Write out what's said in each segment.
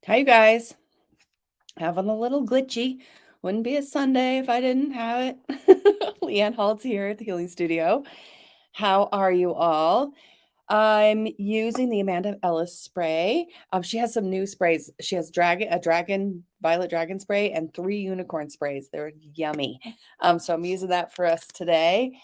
Hi, you guys. Having a little glitchy. Wouldn't be a Sunday if I didn't have it. Leanne Holitza here at the Healing Studio. How are you all? I'm using the Amanda Ellis spray. She has some new sprays. She has violet dragon spray, and 3 unicorn sprays. They're yummy. So I'm using that for us today.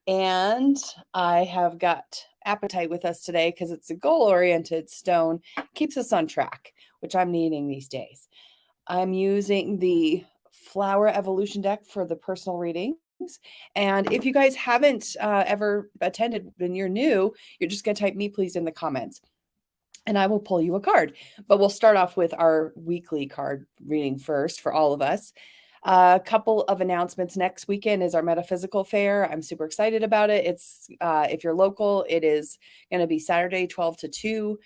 And I have got apatite with us today because it's a goal-oriented stone. Keeps us on track, which I'm needing these days. I'm using the Flower Evolution deck for the personal readings. And if you guys haven't ever attended and you're new, you're just going to type me please in the comments and I will pull you a card. But we'll start off with our weekly card reading first for all of us. A couple of announcements. Next weekend is our metaphysical fair. I'm super excited about it. It's if you're local, it is going to be Saturday 12 to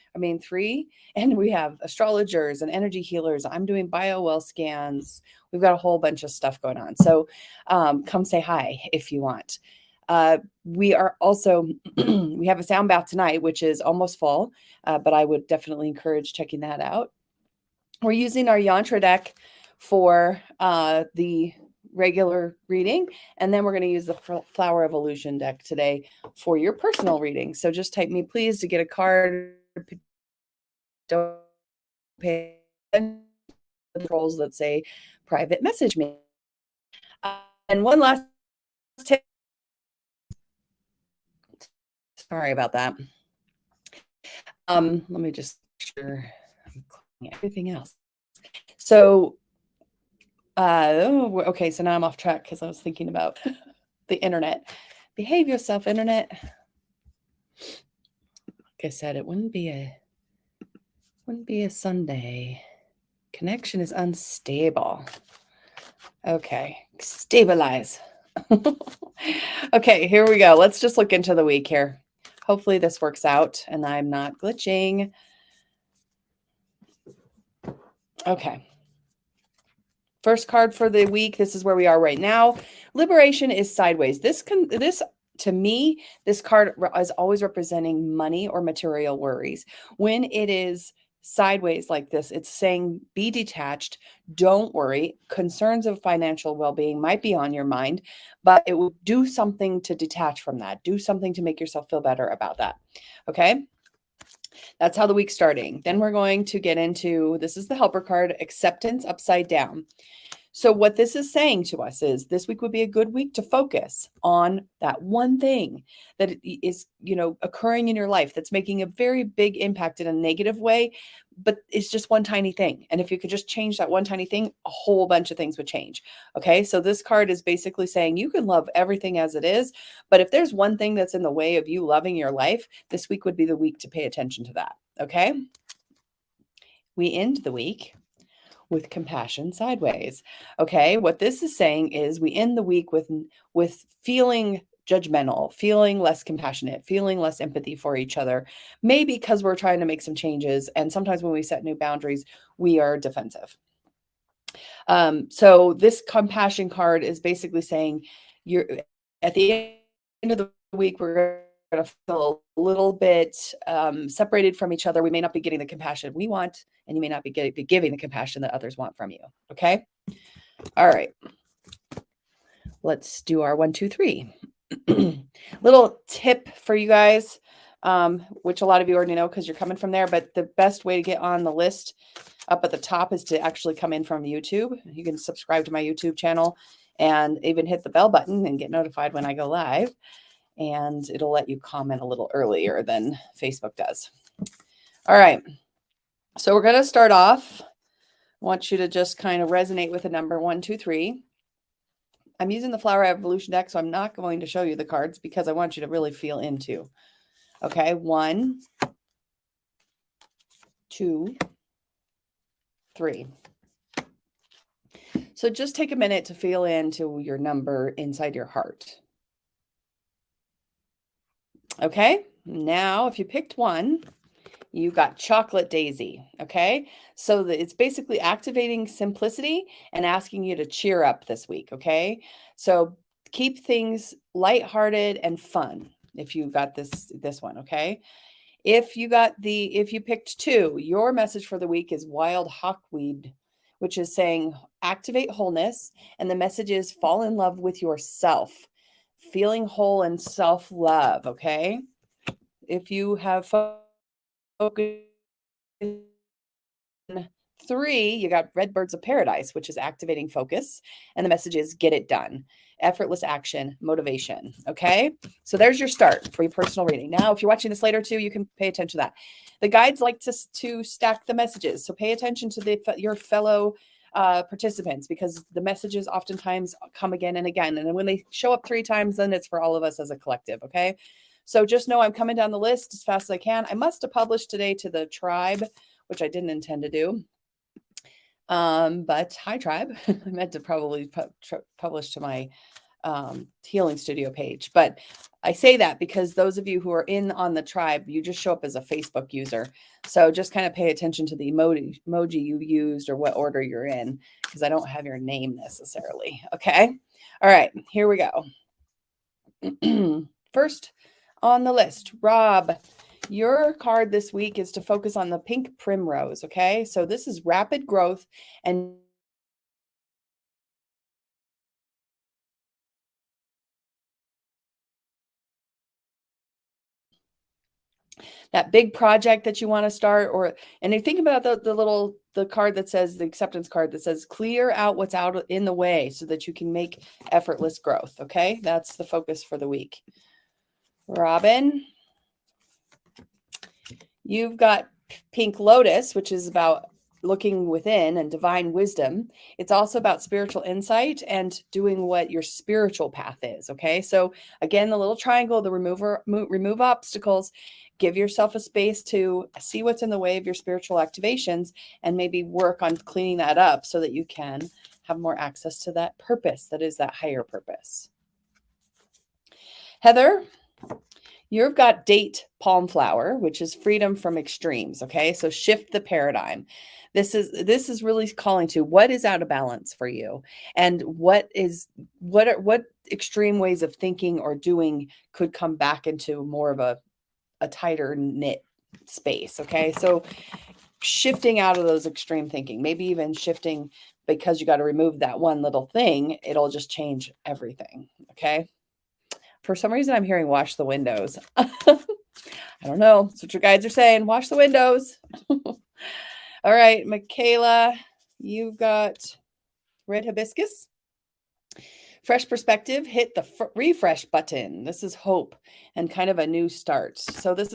3, and we have astrologers and energy healers. I'm doing biowell scans. We've got a whole bunch of stuff going on. So come say hi if you want. We are also we have a sound bath tonight, which is almost full, but I would definitely encourage checking that out. We're using our yantra deck for the regular reading, and then we're going to use the Flower Evolution deck today for your personal reading. So just type me please to get a card. Don't pay attention to the roles that say private message me. And one last tip. Sorry about that. Let me just make sure I'm clicking everything else. So, okay, so now I'm off track because I was thinking about the internet. Behave yourself, internet. Like I said, it wouldn't be a Sunday. Connection is unstable. Okay, stabilize. Okay, here we go. Let's just look into the week here. Hopefully this works out and I'm not glitching. Okay. First card for the week. This is where we are right now. Liberation is sideways. This to me, this card is always representing money or material worries. When it is sideways like this, it's saying be detached, don't worry. Concerns of financial well-being might be on your mind, but it will do something to detach from that. Do something to make yourself feel better about that. Okay? That's how the week's starting. Then we're going to get into, this is the helper card, acceptance upside down. So what this is saying to us is this week would be a good week to focus on that one thing that is, occurring in your life that's making a very big impact in a negative way, but it's just one tiny thing. And if you could just change that one tiny thing, a whole bunch of things would change. Okay. So this card is basically saying you can love everything as it is, but if there's one thing that's in the way of you loving your life, this week would be the week to pay attention to that. Okay. We end the week with compassion sideways. Okay, what this is saying is we end the week with feeling judgmental, feeling less compassionate, feeling less empathy for each other, maybe because we're trying to make some changes, and sometimes when we set new boundaries, we are defensive. So this compassion card is basically saying you're at the end of the week, we're going to feel a little bit separated from each other. We may not be getting the compassion we want, and you may not be giving the compassion that others want from you. Okay. All right. Let's do our 1, 2, 3. Little tip for you guys, which a lot of you already know because you're coming from there, but the best way to get on the list up at the top is to actually come in from YouTube. You can subscribe to my YouTube channel and even hit the bell button and get notified when I go live. And it'll let you comment a little earlier than Facebook does. All right. So we're going to start off. I want you to just kind of resonate with the number 1, 2, 3. I'm using the Flower Evolution deck, so I'm not going to show you the cards because I want you to really feel into. Okay. 1, 2, 3. So just take a minute to feel into your number inside your heart. Okay, now if you picked 1, you got Chocolate Daisy. Okay, so it's basically activating simplicity and asking you to cheer up this week. Okay, so keep things lighthearted and fun if you got this one. Okay, If you picked 2, your message for the week is wild hawkweed, which is saying activate wholeness, and the message is fall in love with yourself. Feeling whole and self-love, okay? If you have focus 3, you got Red Birds of Paradise, which is activating focus. And the message is get it done. Effortless action, motivation. Okay. So there's your start for your personal reading. Now, if you're watching this later too, you can pay attention to that. The guides like to stack the messages. So pay attention to your fellow participants, because the messages oftentimes come again and again. And when they show up 3 times, then it's for all of us as a collective. Okay. So just know I'm coming down the list as fast as I can. I must have published today to the tribe, which I didn't intend to do. But hi tribe. I meant to probably publish to my healing studio page, but I say that because those of you who are in on the tribe, you just show up as a Facebook user. So just kind of pay attention to the emoji you used or what order you're in, because I don't have your name necessarily. Okay. All right, here we go. First on the list, Rob, your card this week is to focus on the pink primrose. Okay. So this is rapid growth and that big project that you want to start, and you think about the card that says, the acceptance card that says clear out what's out in the way so that you can make effortless growth. Okay. That's the focus for the week. Robin, you've got Pink Lotus, which is about looking within and divine wisdom. It's also about spiritual insight and doing what your spiritual path is. Okay. So again, the little triangle, the remove obstacles, give yourself a space to see what's in the way of your spiritual activations and maybe work on cleaning that up so that you can have more access to that purpose that is that higher purpose. Heather, you've got date palm flower, which is freedom from extremes. Okay. So shift the paradigm. This is really calling to what is out of balance for you, and what extreme ways of thinking or doing could come back into more of a tighter knit space. Okay. So shifting out of those extreme thinking, maybe even shifting because you got to remove that one little thing, it'll just change everything. Okay. For some reason, I'm hearing wash the windows. I don't know. That's what your guides are saying. Wash the windows. All right, Michaela, you've got red hibiscus. Fresh perspective, hit the refresh button. This is hope and kind of a new start. So this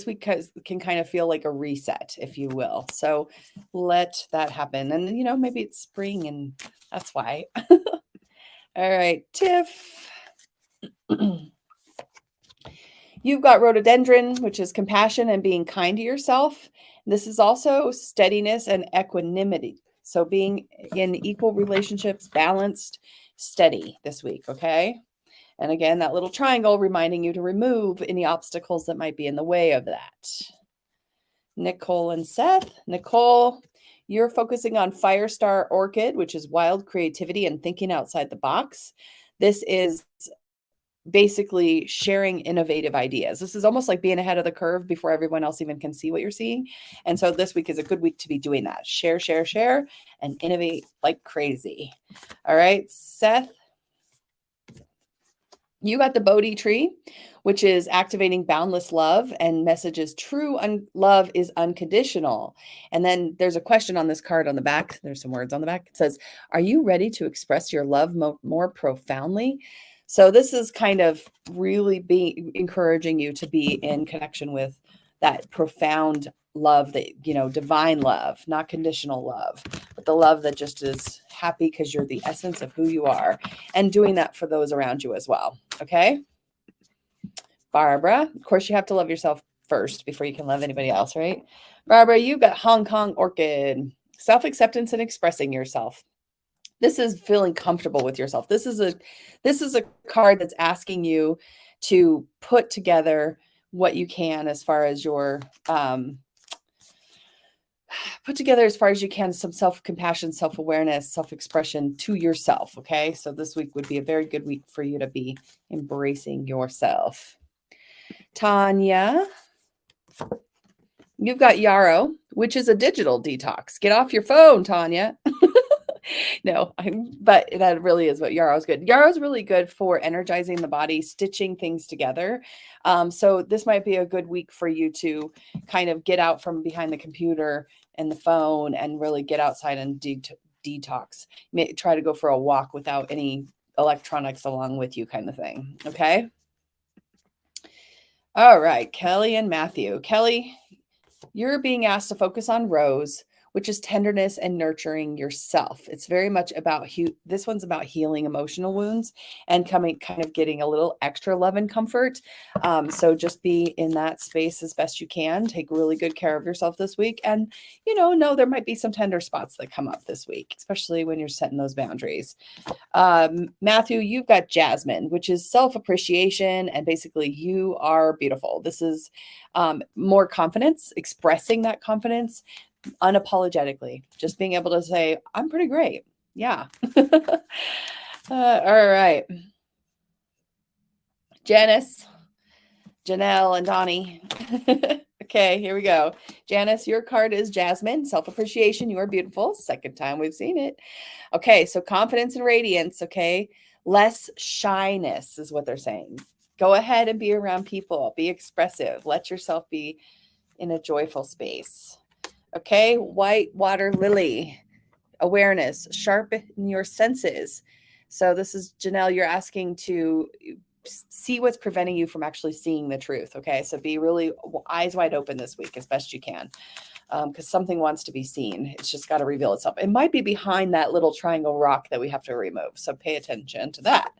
week can kind of feel like a reset, if you will. So let that happen. And, maybe it's spring and that's why. All right, Tiff. You've got rhododendron, which is compassion and being kind to yourself. This is also steadiness and equanimity. So being in equal relationships, balanced, steady this week, okay? And again, that little triangle reminding you to remove any obstacles that might be in the way of that. Nicole and Seth. Nicole, you're focusing on Firestar Orchid, which is wild creativity and thinking outside the box. This is basically sharing innovative ideas. This is almost like being ahead of the curve before everyone else even can see what you're seeing. And so this week is a good week to be doing that. Share, and innovate like crazy. All right, Seth, you got the Bodhi tree, which is activating boundless love, and messages true love is unconditional. And then there's a question on this card on the back. There's some words on the back. It says, are you ready to express your love more profoundly? So this is kind of really encouraging you to be in connection with that profound love, that, divine love, not conditional love, but the love that just is happy because you're the essence of who you are, and doing that for those around you as well. Okay. Barbara, of course, you have to love yourself first before you can love anybody else, right? Barbara, you got Hong Kong Orchid, self-acceptance and expressing yourself. This is feeling comfortable with yourself. This is a card that's asking you to put together what you can as far as your some self-compassion, self-awareness, self-expression to yourself. Okay. So this week would be a very good week for you to be embracing yourself. Tanya, You've got yarrow, which is a digital detox. Get off your phone, Tanya. No, but that really is what yarrow is good. Yarrow is really good for energizing the body, stitching things together. So this might be a good week for you to kind of get out from behind the computer and the phone and really get outside and detox. Try to go for a walk without any electronics along with you, kind of thing. Okay. All right, Kelly and Matthew. Kelly, you're being asked to focus on Rose, which is tenderness and nurturing yourself. It's very much about this one's about healing emotional wounds and kind of getting a little extra love and comfort. So just be in that space as best you can. Take really good care of yourself this week. And, know there might be some tender spots that come up this week, especially when you're setting those boundaries. Matthew, you've got Jasmine, which is self-appreciation, and basically you are beautiful. This is more confidence, expressing that confidence unapologetically, just being able to say, I'm pretty great. Yeah. All right. Janice, Janelle, and Donnie. Okay, here we go. Janice, your card is Jasmine, self-appreciation. You are beautiful. Second time we've seen it. Okay, so confidence and radiance. Okay, less shyness is what they're saying. Go ahead and be around people. Be expressive. Let yourself be in a joyful space. Okay, white water lily, awareness, sharpen your senses. So this is Janelle, you're asking to see what's preventing you from actually seeing the truth. Okay, so be really eyes wide open this week as best you can, because something wants to be seen. It's just got to reveal itself. It might be behind that little triangle rock that we have to remove. So pay attention to that.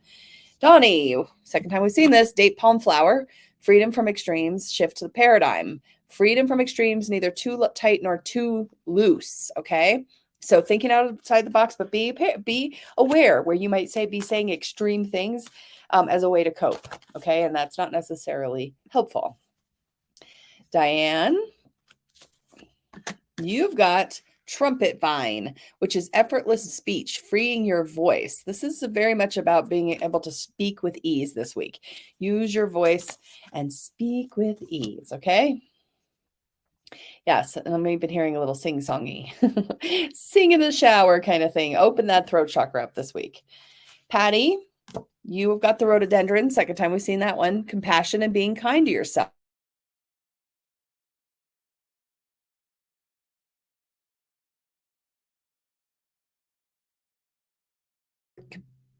Donnie, second time we've seen this, date palm flower, freedom from extremes, shift to the paradigm. Freedom from extremes, neither too tight nor too loose. Okay. So thinking outside the box, but be aware where you might be saying extreme things as a way to cope. Okay. And that's not necessarily helpful. Diane, you've got trumpet vine, which is effortless speech, freeing your voice. This is very much about being able to speak with ease this week. Use your voice and speak with ease. Okay. Yes, and we've been hearing a little sing-songy, sing in the shower kind of thing. Open that throat chakra up this week. Patty, you've got the rhododendron. Second time we've seen that one. Compassion and being kind to yourself.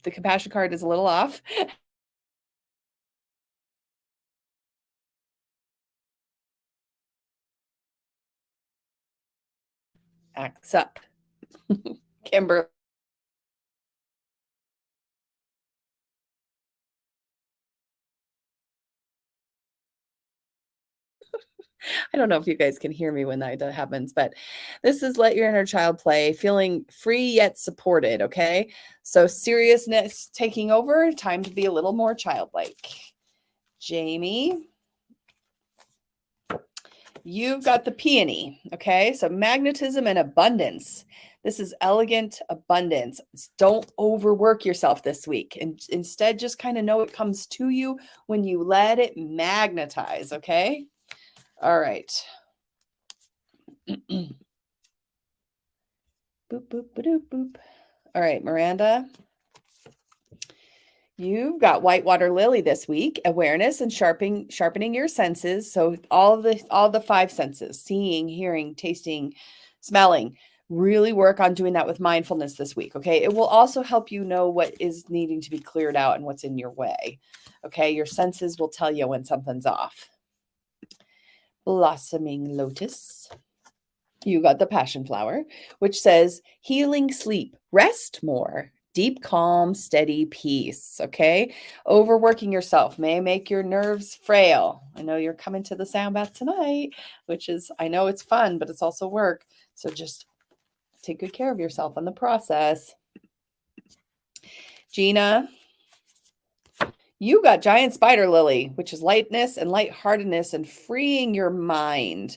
The compassion card is a little off. Acts up. Kimber. I don't know if you guys can hear me when that happens, but this is let your inner child play, feeling free yet supported. Okay. So seriousness taking over, time to be a little more childlike. Jamie, you've got the peony. Okay. So magnetism and abundance. This is elegant abundance. Don't overwork yourself this week. And instead, just kind of know it comes to you when you let it magnetize. Okay. All right. Boop, boop, boop, boop. All right, Miranda. You've got whitewater lily this week, awareness and sharpening your senses. So all the five senses, seeing, hearing, tasting, smelling, really work on doing that with mindfulness this week. Okay. It will also help you know what is needing to be cleared out and what's in your way. Okay. Your senses will tell you when something's off. Blossoming lotus. You got the passion flower, which says healing sleep, rest more, deep calm, steady peace. Okay. Overworking yourself may make your nerves frail. I know you're coming to the sound bath tonight, which is, I know it's fun, but it's also work. So just take good care of yourself in the process. Gina, you got giant spider lily, which is lightness and lightheartedness and freeing your mind.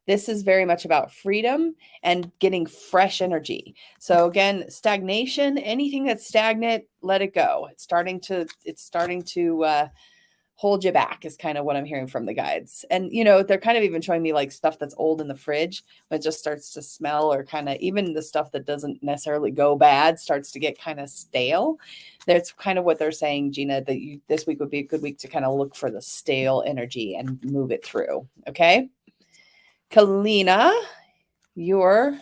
This is very much about freedom and getting fresh energy. So again, stagnation, anything that's stagnant, let it go. It's starting to hold you back is kind of what I'm hearing from the guides. And, you know, they're kind of even showing me like stuff that's old in the fridge when it just starts to smell, or kind of even the stuff that doesn't necessarily go bad starts to get kind of stale. That's kind of what they're saying, Gina, that this week would be a good week to kind of look for the stale energy and move it through. Okay. Kalina, you're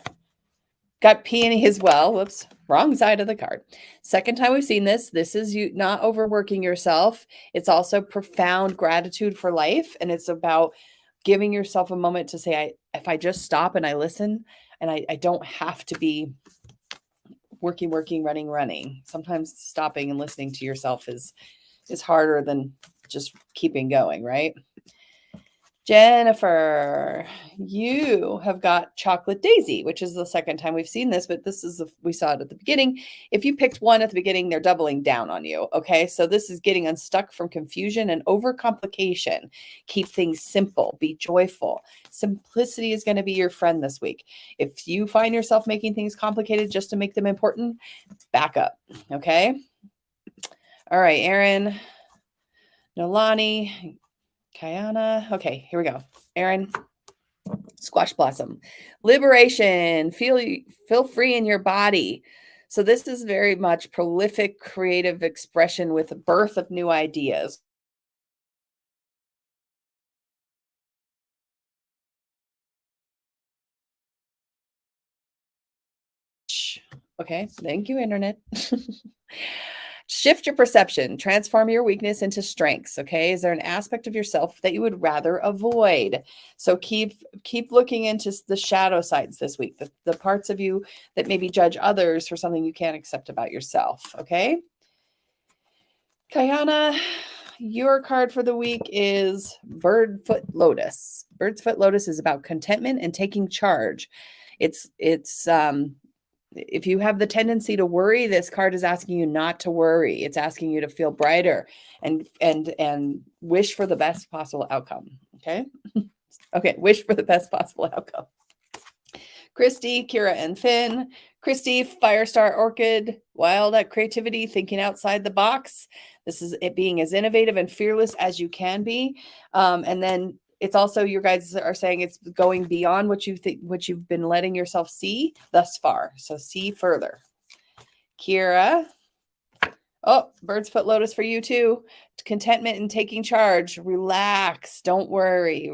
got peony as well. Whoops, wrong side of the card. Second time we've seen this. This is you not overworking yourself. It's also profound gratitude for life. And it's about giving yourself a moment to say, if I just stop and I listen, and I don't have to be working, running. Sometimes stopping and listening to yourself is harder than just keeping going, right? Jennifer, you have got Chocolate Daisy, which is the second time we've seen this, but this is we saw it at the beginning. If you picked one at the beginning, they're doubling down on you. Okay, so this is getting unstuck from confusion and overcomplication. Keep things simple. Be joyful. Simplicity is going to be your friend this week. If you find yourself making things complicated just to make them important, back up. Okay. All right, Aaron, Nolani, Kayana. Okay, here we go. Aaron, Squash Blossom. Liberation. Feel free in your body. So this is very much prolific creative expression with the birth of new ideas. Okay, thank you, Internet. Shift your perception, transform your weakness into strengths. Okay. Is there an aspect of yourself that you would rather avoid? So keep looking into the shadow sides this week, the parts of you that maybe judge others for something you can't accept about yourself. Okay. Kayana, your card for the week is Birdfoot Lotus. Birdfoot Lotus is about contentment and taking charge. It's if you have the tendency to worry, this card is asking you not to worry. It's asking you to feel brighter and wish for the best possible outcome. Okay. Okay. Wish for the best possible outcome. Christy, Kira, and Finn. Christy, Firestar Orchid, wild at creativity, thinking outside the box. This is it being as innovative and fearless as you can be. And then it's also, your guys are saying it's going beyond what you think, what you've been letting yourself see thus far. So see further. Kira. Oh, Bird's Foot Lotus for you too. Contentment and taking charge. Relax. Don't worry.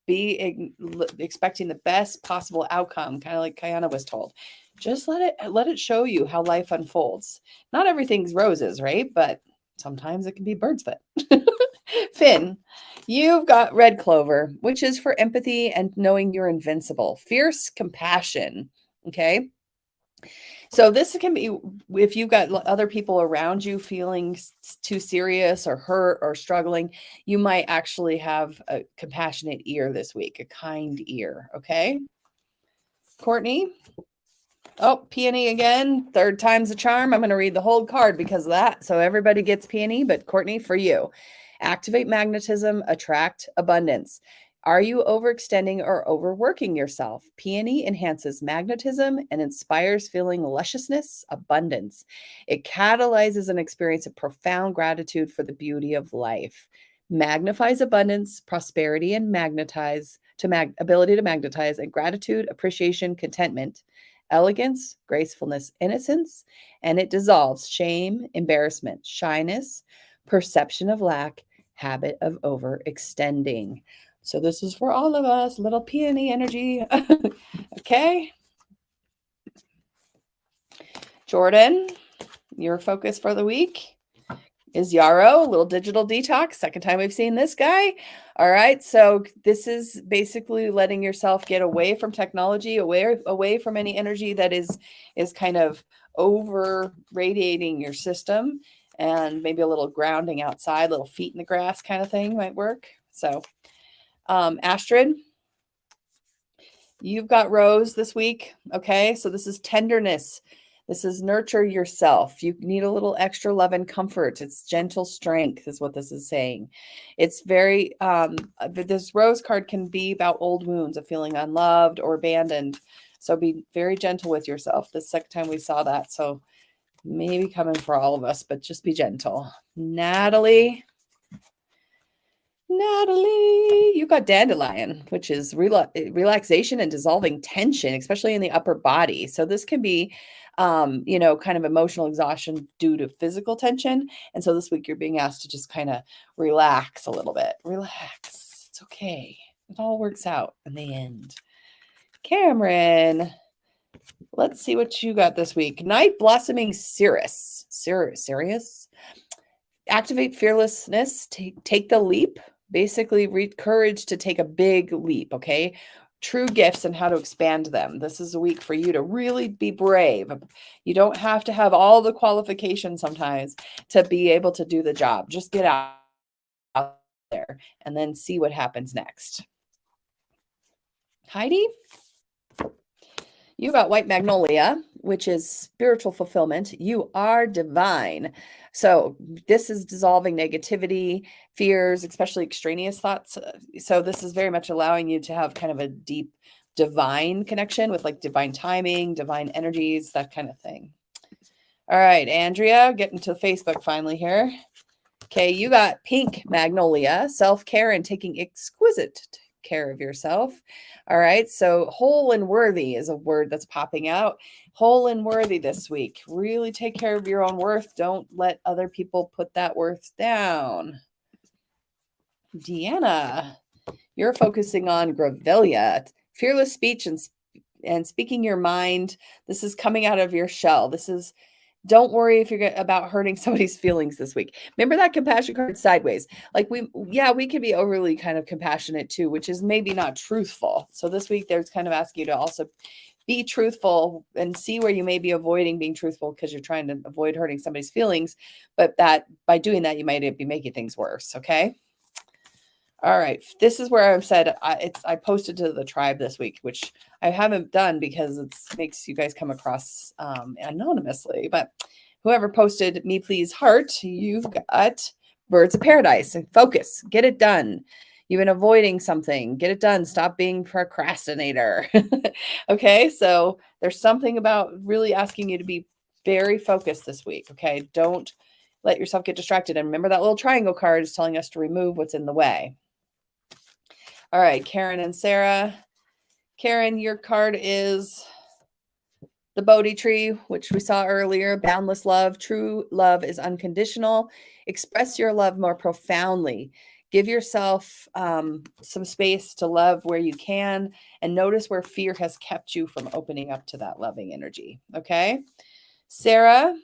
Be expecting the best possible outcome, kind of like Kayana was told. Just let it show you how life unfolds. Not everything's roses, right? But sometimes it can be bird's foot. Finn, you've got red clover, which is for empathy and knowing you're invincible. Fierce compassion. Okay. So this can be if you've got other people around you feeling too serious or hurt or struggling, you might actually have a compassionate ear this week, a kind ear. Okay. Courtney. Oh, peony again. Third time's a charm. I'm going to read the whole card because of that. So everybody gets peony, but Courtney, for you. Activate magnetism, attract abundance. Are you overextending or overworking yourself? Peony enhances magnetism and inspires feeling lusciousness, abundance. It catalyzes an experience of profound gratitude for the beauty of life. Magnifies abundance, prosperity, and ability to magnetize, and gratitude, appreciation, contentment, elegance, gracefulness, innocence, and it dissolves shame, embarrassment, shyness, perception of lack, habit of overextending. So this is for all of us, little peony energy. Okay. Jordan, your focus for the week is Yarrow, a little digital detox. Second time we've seen this guy. All right. So this is basically letting yourself get away from technology, away from any energy that is kind of over radiating your system, and maybe a little grounding outside, little feet in the grass kind of thing might work. So Astrid, you've got Rose this week. Okay. So this is tenderness. This is nurture yourself. You need a little extra love and comfort. It's gentle strength is what this is saying. It's very, this Rose card can be about old wounds of feeling unloved or abandoned. So be very gentle with yourself. The second time we saw that. So maybe coming for all of us, but just be gentle. Natalie, Natalie, you got dandelion, which is relaxation and dissolving tension, especially in the upper body. So this can be, kind of emotional exhaustion due to physical tension. And so this week you're being asked to just kind of relax a little bit. Relax. It's okay. It all works out in the end. Cameron, let's see what you got this week. Night blossoming cirrus. Sirius? Activate fearlessness, take the leap, basically read courage to take a big leap, okay? True gifts and how to expand them. This is a week for you to really be brave. You don't have to have all the qualifications sometimes to be able to do the job. Just get out there and then see what happens next. Heidi? You got white magnolia, which is spiritual fulfillment. You are divine. So this is dissolving negativity, fears, especially extraneous thoughts. So this is very much allowing you to have kind of a deep divine connection with like divine timing, divine energies, that kind of thing. All right, Andrea, getting to Facebook finally here. Okay, you got pink magnolia, self-care and taking exquisite care of yourself. All right, so whole and worthy is a word that's popping out. Whole and worthy this week. Really take care of your own worth. Don't let other people put that worth down. Deanna, you're focusing on Grevillea, fearless speech and speaking your mind. This is coming out of your shell. This is don't worry if you're about hurting somebody's feelings this week. Remember that compassion card sideways. Like we can be overly kind of compassionate too, which is maybe not truthful. So this week there's kind of asking you to also be truthful and see where you may be avoiding being truthful because you're trying to avoid hurting somebody's feelings. But that by doing that, you might be making things worse. Okay. All right. This is where I've said I posted to the tribe this week, which I haven't done because it makes you guys come across anonymously. But whoever posted me please heart, you've got birds of paradise and focus. Get it done. You've been avoiding something. Get it done. Stop being procrastinator. Okay. So there's something about really asking you to be very focused this week. Okay. Don't let yourself get distracted. And remember that little triangle card is telling us to remove what's in the way. All right, Karen and Sarah. Karen, your card is the Bodhi tree, which we saw earlier. Boundless love. True love is unconditional. Express your love more profoundly. Give yourself some space to love where you can and notice where fear has kept you from opening up to that loving energy. Okay. Sarah,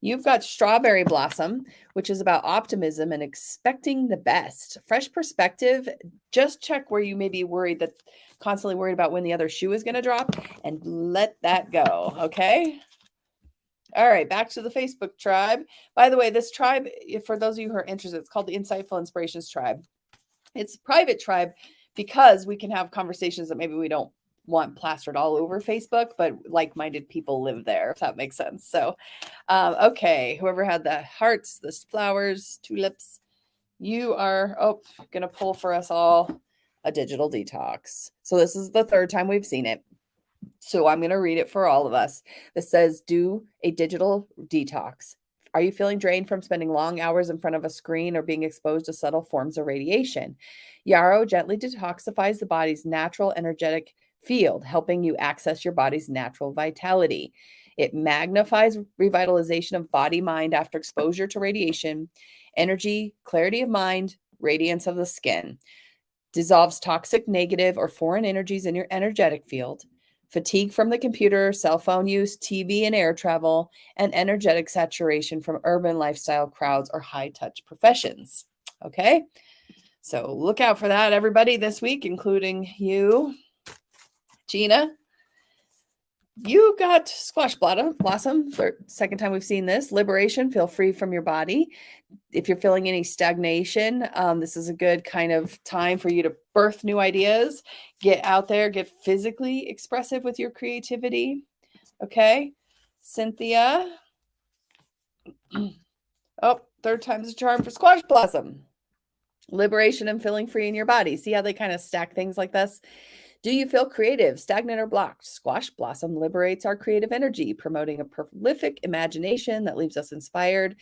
you've got strawberry blossom, which is about optimism and expecting the best. Fresh perspective. Just check where you may be constantly worried about when the other shoe is going to drop and let that go. Okay. All right. Back to the Facebook tribe. By the way, this tribe, for those of you who are interested, it's called the Insightful Inspirations Tribe. It's a private tribe because we can have conversations that maybe we don't want plastered all over Facebook, but like-minded people live there, if that makes sense. So, okay, whoever had the hearts, the flowers, tulips, you are going to pull for us all a digital detox. So this is the third time we've seen it. So I'm going to read it for all of us. This says, do a digital detox. Are you feeling drained from spending long hours in front of a screen or being exposed to subtle forms of radiation? Yarrow gently detoxifies the body's natural energetic field, helping you access your body's natural vitality. It magnifies revitalization of body, mind after exposure to radiation, energy, clarity of mind, radiance of the skin. Dissolves toxic, negative, or foreign energies in your energetic field. Fatigue from the computer, cell phone use, TV and air travel, and energetic saturation from urban lifestyle crowds or high-touch professions. Okay? So look out for that, everybody, this week, including you. Gina, you got squash blossom. For second time we've seen this. Liberation, feel free from your body. If you're feeling any stagnation, this is a good kind of time for you to birth new ideas. Get out there, get physically expressive with your creativity. Okay. Cynthia. Oh, third time's a charm for squash blossom. Liberation and feeling free in your body. See how they kind of stack things like this? Do you feel creative, stagnant, or blocked? Squash blossom liberates our creative energy, promoting a prolific imagination that leaves us inspired,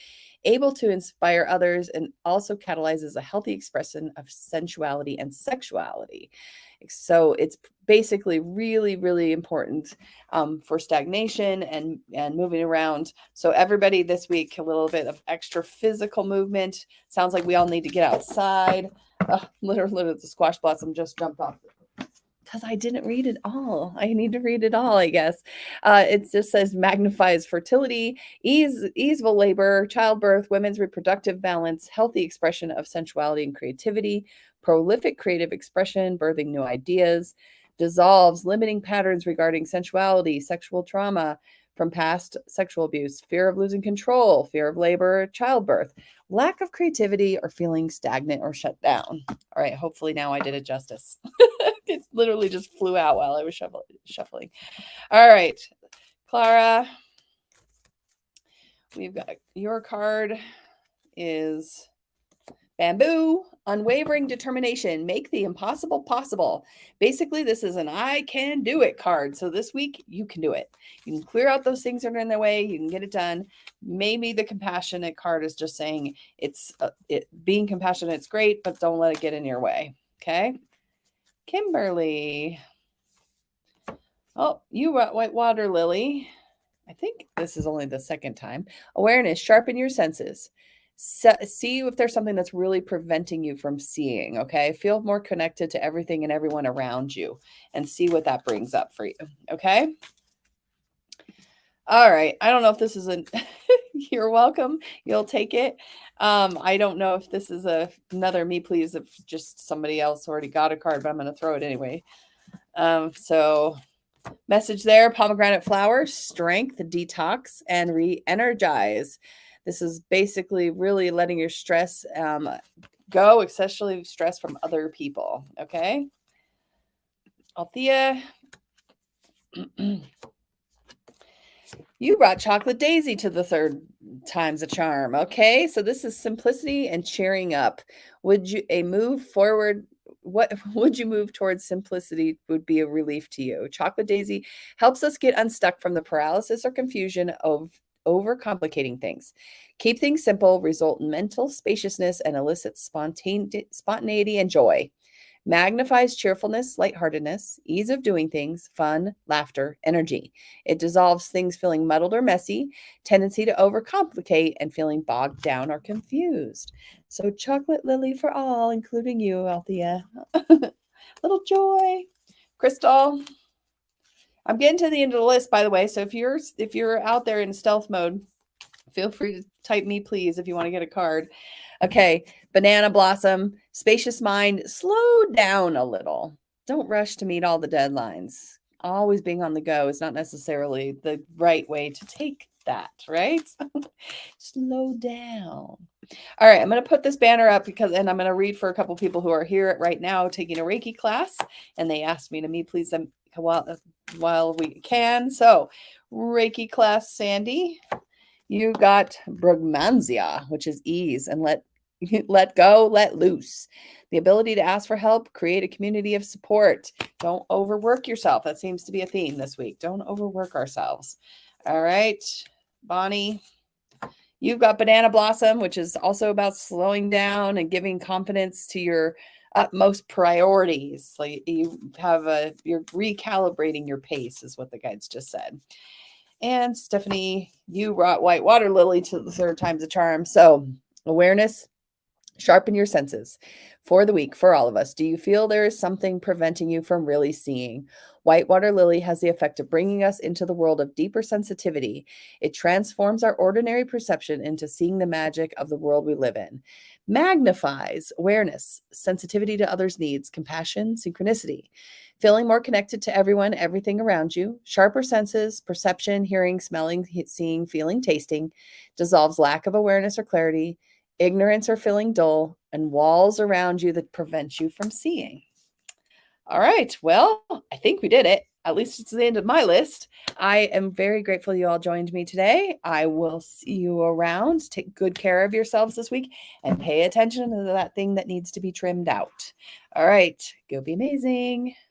able to inspire others, and also catalyzes a healthy expression of sensuality and sexuality. So it's basically really, really important for stagnation and moving around. So everybody this week, a little bit of extra physical movement. Sounds like we all need to get outside. Literally, the squash blossom just jumped off because I didn't read it all. I need to read it all, I guess. It just says magnifies fertility, easeful labor, childbirth, women's reproductive balance, healthy expression of sensuality and creativity, prolific creative expression, birthing new ideas, dissolves limiting patterns regarding sensuality, sexual trauma from past sexual abuse, fear of losing control, fear of labor, childbirth, lack of creativity, or feeling stagnant or shut down. All right, hopefully now I did it justice. It literally just flew out while I was shuffling. All right, Clara, we've got your card is bamboo, unwavering determination, make the impossible possible. Basically, this is an I can do it card. So this week, you can do it. You can clear out those things that are in the way. You can get it done. Maybe the compassionate card is just saying being compassionate is great, but don't let it get in your way. Okay. Kimberly. Oh, you wrote white water lily. I think this is only the second time. Awareness, sharpen your senses. See if there's something that's really preventing you from seeing, okay? Feel more connected to everything and everyone around you and see what that brings up for you, okay? All right. I don't know if this is you're welcome. You'll take it. I don't know if this is another me please if just somebody else already got a card, but I'm going to throw it anyway. So message there, pomegranate flower, strength, detox, and re-energize. This is basically really letting your stress go, especially stress from other people. Okay. Althea, you brought chocolate daisy to the third time's a charm. Okay. So this is simplicity and cheering up. Would you move forward? What would you move towards simplicity would be a relief to you? Chocolate daisy helps us get unstuck from the paralysis or confusion of overcomplicating things. Keep things simple, result in mental spaciousness, and elicit spontaneity and joy. Magnifies cheerfulness, lightheartedness, ease of doing things, fun, laughter, energy. It dissolves things feeling muddled or messy, tendency to overcomplicate, and feeling bogged down or confused. So, chocolate lily for all, including you, Althea. Little joy. Crystal, I'm getting to the end of the list, by the way. So if you're out there in stealth mode, feel free to type me, please, if you want to get a card. Okay, banana blossom, spacious mind, slow down a little. Don't rush to meet all the deadlines. Always being on the go is not necessarily the right way to take that, right? Slow down. All right, I'm going to put this banner up and I'm going to read for a couple people who are here right now taking a Reiki class, and they asked me to meet, please, them while we can. So, Reiki class, Sandy, you got Brugmansia, which is ease and let go, let loose. The ability to ask for help, create a community of support. Don't overwork yourself. That seems to be a theme this week. Don't overwork ourselves. All right, Bonnie, you've got Banana Blossom, which is also about slowing down and giving confidence to your utmost priorities. Like you're recalibrating your pace, is what the guides just said. And Stephanie, you brought white water lily to the third time's a charm. So awareness, sharpen your senses for the week, for all of us. Do you feel there is something preventing you from really seeing? White water lily has the effect of bringing us into the world of deeper sensitivity. It transforms our ordinary perception into seeing the magic of the world we live in. Magnifies awareness, sensitivity to others' needs, compassion, synchronicity. Feeling more connected to everyone, everything around you. Sharper senses, perception, hearing, smelling, seeing, feeling, tasting. Dissolves lack of awareness or clarity, ignorance or feeling dull, and walls around you that prevent you from seeing. All right. Well, I think we did it. At least it's the end of my list. I am very grateful you all joined me today. I will see you around. Take good care of yourselves this week and pay attention to that thing that needs to be trimmed out. All right. Go be amazing.